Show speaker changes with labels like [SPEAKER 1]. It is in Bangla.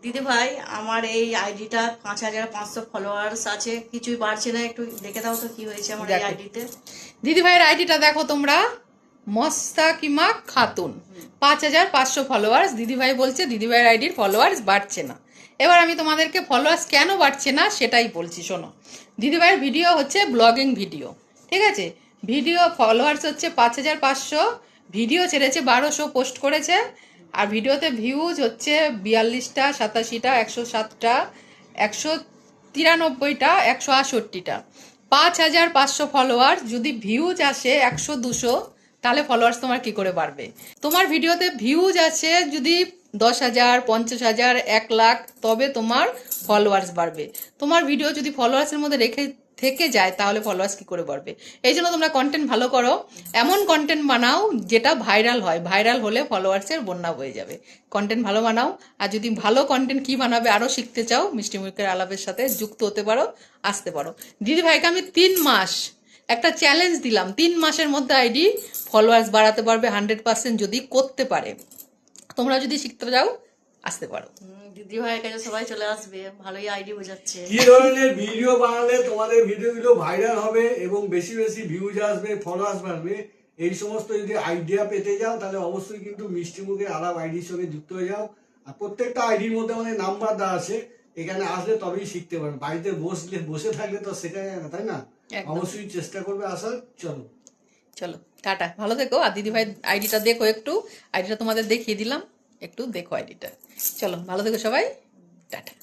[SPEAKER 1] দিদি ভাই আমার এই আইডিটা 5500 ফলোয়ার্স আছে, কিছুই বাড়ছে না, একটু দেখে দাও তো কি হয়েছে আমার এই আইডিতে।
[SPEAKER 2] দিদি ভাইয়ের আইডিটা দেখো তোমরা, মোস্তাকিমা খাতুন, 5500 ফলোয়ার্স। দিদি ভাই বলছে দিদি ভাইয়ের আইডির ফলোয়ার্স বাড়ছে না। এবার আমি তোমাদেরকে ফলোয়ার্স কেন বাড়ছে না সেটাই বলছি, শোনো। দিদি ভাইয়ের ভিডিও হচ্ছে ব্লগিং ভিডিও, ঠিক আছে? ভিডিও ফলোয়ার্স হচ্ছে 5500, ভিডিও ছেড়েছে 1200, পোস্ট করেছে। আর ভিডিওতে ভিউজ হচ্ছে 42টা, 87টা, 107টা, 193টা, 168টা। 5500 ফলোয়ার্স যদি ভিউজ আসে 100-200, তাহলে ফলোয়ার্স তোমার কি করে বাড়বে? তোমার ভিডিওতে ভিউজ আছে যদি 10,000, 50,000, 1 লাখ, তবে তোমার ফলোয়ার্স বাড়বে। তোমার ভিডিও যদি ফলোয়ার্সের মধ্যে রেখে থেকে যায় তাহলে ফলোয়ার্স কি করে বাড়বে? এই জন্য তোমরা কন্টেন্ট ভালো করো, এমন কন্টেন্ট বানাও যেটা ভাইরাল হয়। ভাইরাল হলে ফলোয়ার্সের বন্যা হয়ে যাবে। কন্টেন্ট ভালো বানাও। আর যদি ভালো কন্টেন্ট কি বানাবে আরও শিখতে চাও, মিষ্টি মুখের আলাপের সাথে যুক্ত হতে পারো, আসতে পারো। দিদি ভাইকে আমি 3 মাস একটা চ্যালেঞ্জ দিলাম, 3 মাসের মধ্যে আইডি ফলোয়ার্স বাড়াতে পারবে 100% যদি করতে পারে। তোমরা যদি শিখতে যাও আসতে পারো।
[SPEAKER 1] দিদি ভাইয়ের কাছে সবাই চলে আসবে, ভালোই আইডি বোঝাচ্ছে।
[SPEAKER 3] কি ধরনের ভিডিও বানালে তোমাদের ভিডিওগুলো ভাইরাল হবে এবং বেশি বেশি ভিউজ আসবে, ফলোয়ার্স বাড়বে, এই সমস্ত যদি আইডিয়া পেতে যাও তাহলে অবশ্যই কিন্তু মিষ্টি মুখের আলাপ আইডির সঙ্গে যুক্ত হয়ে যাও। আর প্রত্যেকটা আইডির মধ্যে আমাদের নাম্বার দেওয়া আছে, এখানে আসলে তবেই শিখতে পারবে। বাড়িতে বসে থাকলে তো শেখা যায় না, তাই না?
[SPEAKER 2] একদম।
[SPEAKER 3] অবশ্যই চেষ্টা করবে আসার। চলো
[SPEAKER 2] চলো টাটা, ভালো থেকো। আর দিদি ভাই আইডিটা দেখো একটু, আইডিটা তোমাদের দেখিয়ে দিলাম, একটু দেখো আইডিটা। চলো ভালো থেকো সবাই, টাটা।